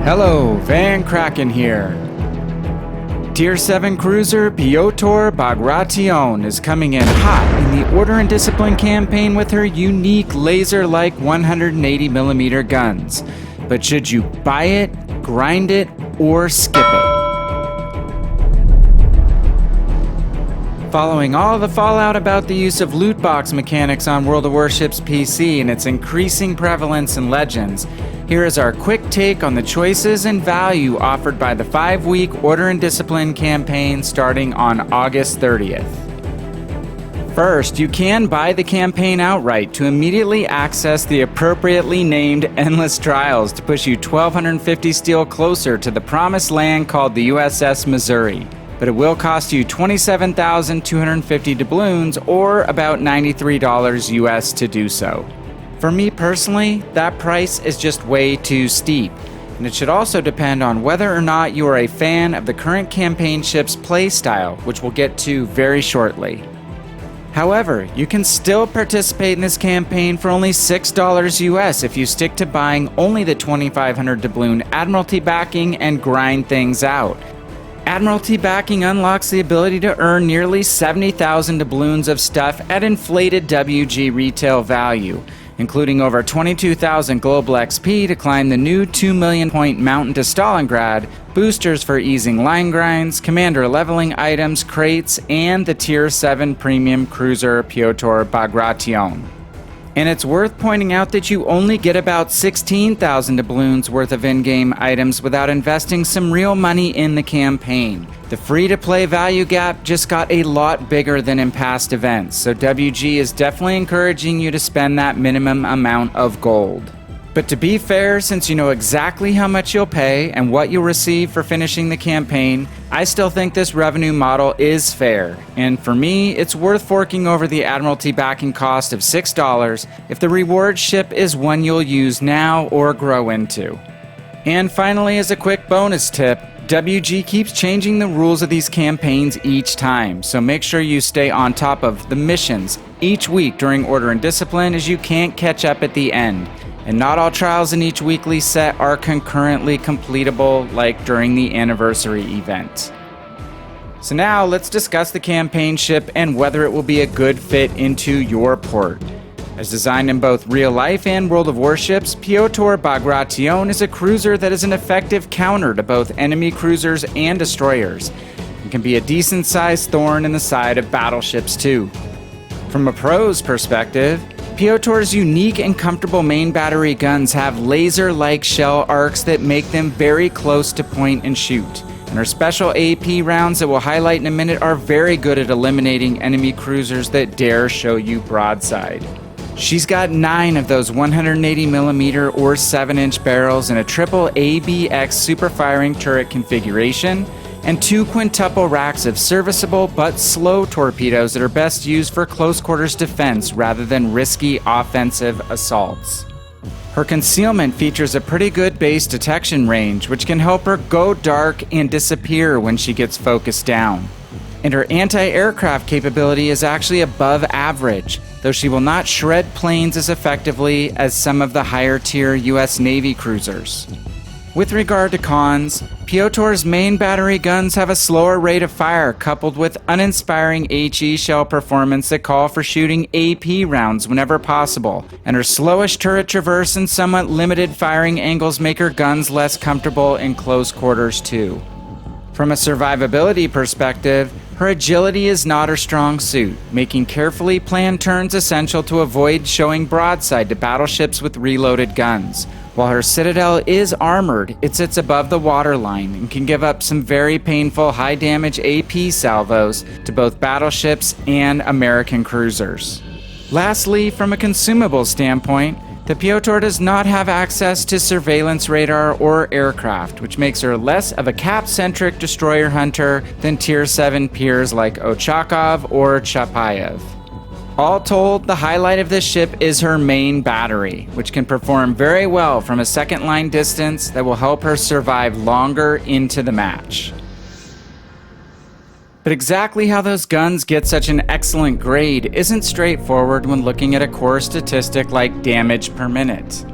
Hello, VannKraken here. Tier 7 cruiser Pyotr Bagration is coming in hot in the Order and Discipline campaign with her unique laser-like 180mm guns. But should you buy it, grind it, or skip it? Following all the fallout about the use of loot box mechanics on World of Warships PC and its increasing prevalence in Legends, here is our quick take on the choices and value offered by the 5-week Order and Discipline campaign starting on August 30th. First, you can buy the campaign outright to immediately access the appropriately named Endless Trials to push you 1,250 steel closer to the promised land called the USS Missouri. But it will cost you 27,250 doubloons or about $93 US to do so. For me personally, that price is just way too steep, and it should also depend on whether or not you are a fan of the current campaign ship's playstyle, which we'll get to very shortly. However, you can still participate in this campaign for only $6 US if you stick to buying only the 2,500 doubloon Admiralty backing and grind things out. Admiralty backing unlocks the ability to earn nearly 70,000 doubloons of stuff at inflated WG retail value, including over 22,000 global XP to climb the new 2 million point mountain to Stalingrad, boosters for easing line grinds, commander leveling items, crates, and the Tier 7 premium cruiser Pyotr Bagration. And it's worth pointing out that you only get about 16,000 doubloons worth of in-game items without investing some real money in the campaign. The free-to-play value gap just got a lot bigger than in past events, so WG is definitely encouraging you to spend that minimum amount of gold. But to be fair, since you know exactly how much you'll pay and what you'll receive for finishing the campaign, I still think this revenue model is fair. And for me, it's worth forking over the Admiralty backing cost of $6 if the reward ship is one you'll use now or grow into. And finally, as a quick bonus tip, WG keeps changing the rules of these campaigns each time, so make sure you stay on top of the missions each week during Order and Discipline, as you can't catch up at the end. And not all trials in each weekly set are concurrently completable like during the anniversary event. So now let's discuss the campaign ship and whether it will be a good fit into your port. As designed in both real life and World of Warships, Pyotr Bagration is a cruiser that is an effective counter to both enemy cruisers and destroyers, and can be a decent sized thorn in the side of battleships too. From a pro's perspective, Pyotr's unique and comfortable main battery guns have laser-like shell arcs that make them very close to point and shoot. And her special AP rounds that we'll highlight in a minute are very good at eliminating enemy cruisers that dare show you broadside. She's got 9 of those 180mm or 7-inch barrels in a triple ABX super firing turret configuration, and 2 quintuple racks of serviceable but slow torpedoes that are best used for close quarters defense rather than risky offensive assaults. Her concealment features a pretty good base detection range, which can help her go dark and disappear when she gets focused down. And her anti-aircraft capability is actually above average, though she will not shred planes as effectively as some of the higher tier US Navy cruisers. With regard to cons, Pyotr's main battery guns have a slower rate of fire coupled with uninspiring HE shell performance that call for shooting AP rounds whenever possible, and her slowish turret traverse and somewhat limited firing angles make her guns less comfortable in close quarters too. From a survivability perspective, her agility is not her strong suit, making carefully planned turns essential to avoid showing broadside to battleships with reloaded guns. While her citadel is armored, it sits above the waterline and can give up some very painful high damage AP salvos to both battleships and American cruisers. Lastly, from a consumable standpoint, the Pyotr does not have access to surveillance radar or aircraft, which makes her less of a cap-centric destroyer hunter than Tier 7 peers like Ochakov or Chapayev. All told, the highlight of this ship is her main battery, which can perform very well from a second line distance that will help her survive longer into the match. But exactly how those guns get such an excellent grade isn't straightforward when looking at a core statistic like damage per minute.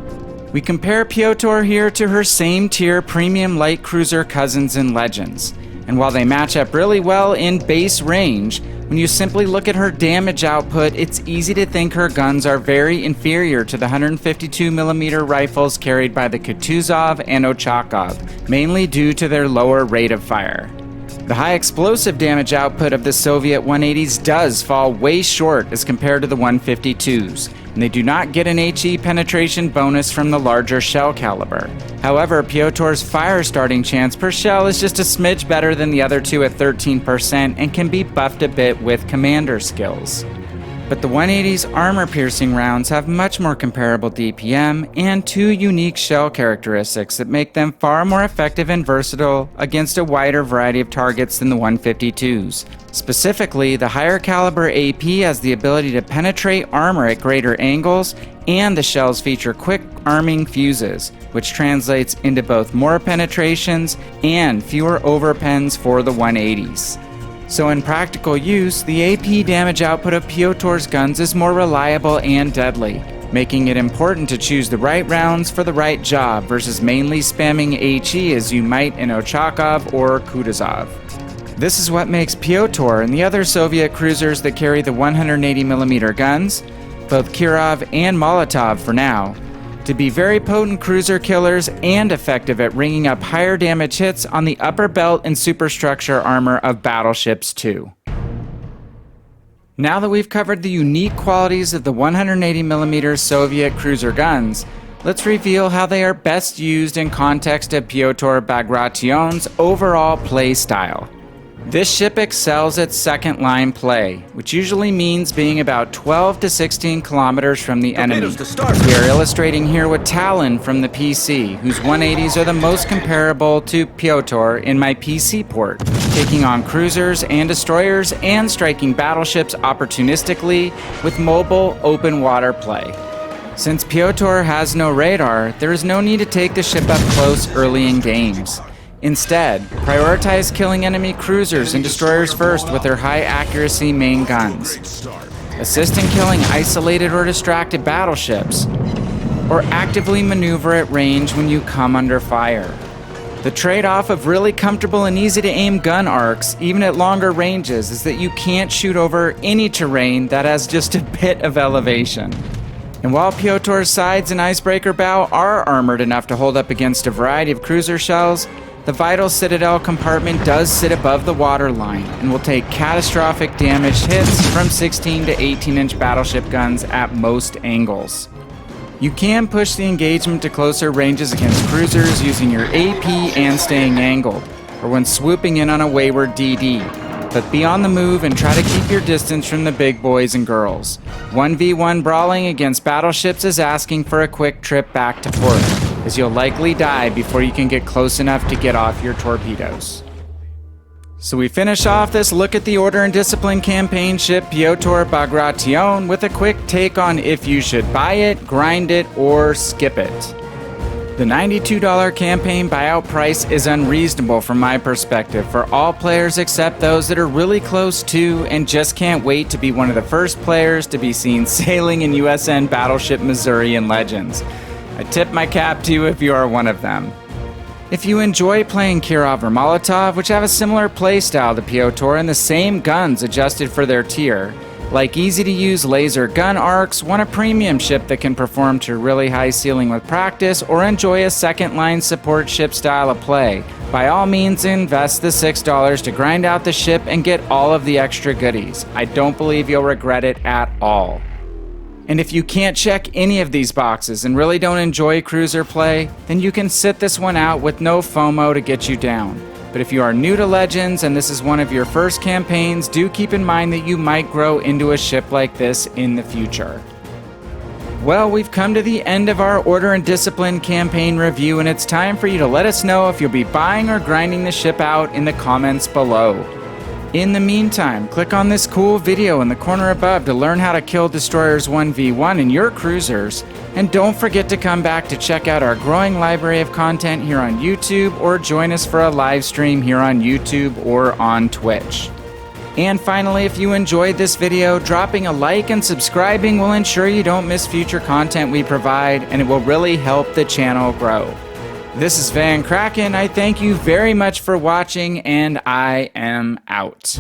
We compare Pyotr here to her same tier premium light cruiser cousins in Legends, and while they match up really well in base range, when you simply look at her damage output, it's easy to think her guns are very inferior to the 152mm rifles carried by the Kutuzov and Ochakov, mainly due to their lower rate of fire. The high explosive damage output of the Soviet 180s does fall way short as compared to the 152s, and they do not get an HE penetration bonus from the larger shell caliber. However, Pyotr's fire starting chance per shell is just a smidge better than the other two at 13% and can be buffed a bit with commander skills. But the 180's armor-piercing rounds have much more comparable DPM and two unique shell characteristics that make them far more effective and versatile against a wider variety of targets than the 152's. Specifically, the higher caliber AP has the ability to penetrate armor at greater angles, and the shells feature quick arming fuses, which translates into both more penetrations and fewer overpens for the 180's. So in practical use, the AP damage output of Pyotr's guns is more reliable and deadly, making it important to choose the right rounds for the right job versus mainly spamming HE as you might in Ochakov or Kutuzov. This is what makes Pyotr and the other Soviet cruisers that carry the 180mm guns, both Kirov and Molotov for now, to be very potent cruiser killers and effective at ringing up higher damage hits on the upper belt and superstructure armor of battleships too. Now that we've covered the unique qualities of the 180mm Soviet cruiser guns, let's reveal how they are best used in context of Pyotr Bagration's overall play style. This ship excels at second-line play, which usually means being about 12 to 16 kilometers from the enemy. We are illustrating here with Talon from the PC, whose 180s are the most comparable to Pyotr in my PC port, taking on cruisers and destroyers and striking battleships opportunistically with mobile open water play. Since Pyotr has no radar, there is no need to take the ship up close early in games. Instead, prioritize killing enemy cruisers and destroyers first with their high-accuracy main guns. Assist in killing isolated or distracted battleships, or actively maneuver at range when you come under fire. The trade-off of really comfortable and easy-to-aim gun arcs, even at longer ranges, is that you can't shoot over any terrain that has just a bit of elevation. And while Pyotr's sides and icebreaker bow are armored enough to hold up against a variety of cruiser shells, the vital Citadel compartment does sit above the waterline and will take catastrophic damage hits from 16 to 18-inch battleship guns at most angles. You can push the engagement to closer ranges against cruisers using your AP and staying angled, or when swooping in on a wayward DD, but be on the move and try to keep your distance from the big boys and girls. 1v1 brawling against battleships is asking for a quick trip back to port, as you'll likely die before you can get close enough to get off your torpedoes. So we finish off this look at the Order and Discipline campaign ship Pyotr Bagration with a quick take on if you should buy it, grind it, or skip it. The $92 campaign buyout price is unreasonable from my perspective for all players except those that are really close to and just can't wait to be one of the first players to be seen sailing in USN Battleship Missouri in Legends. I tip my cap to you if you are one of them. If you enjoy playing Kirov or Molotov, which have a similar playstyle to Pyotr and the same guns adjusted for their tier, like easy-to-use laser gun arcs, want a premium ship that can perform to really high ceiling with practice, or enjoy a second-line support ship style of play, by all means invest the $6 to grind out the ship and get all of the extra goodies. I don't believe you'll regret it at all. And if you can't check any of these boxes and really don't enjoy cruiser play, then you can sit this one out with no FOMO to get you down. But if you are new to Legends and this is one of your first campaigns, do keep in mind that you might grow into a ship like this in the future. Well, we've come to the end of our Order and Discipline campaign review, and it's time for you to let us know if you'll be buying or grinding the ship out in the comments below. In the meantime, click on this cool video in the corner above to learn how to kill destroyers 1v1 in your cruisers, and don't forget to come back to check out our growing library of content here on YouTube, or join us for a live stream here on YouTube or on Twitch. And finally, if you enjoyed this video, dropping a like and subscribing will ensure you don't miss future content we provide, and it will really help the channel grow. This is VannKraken. I thank you very much for watching, and I am out.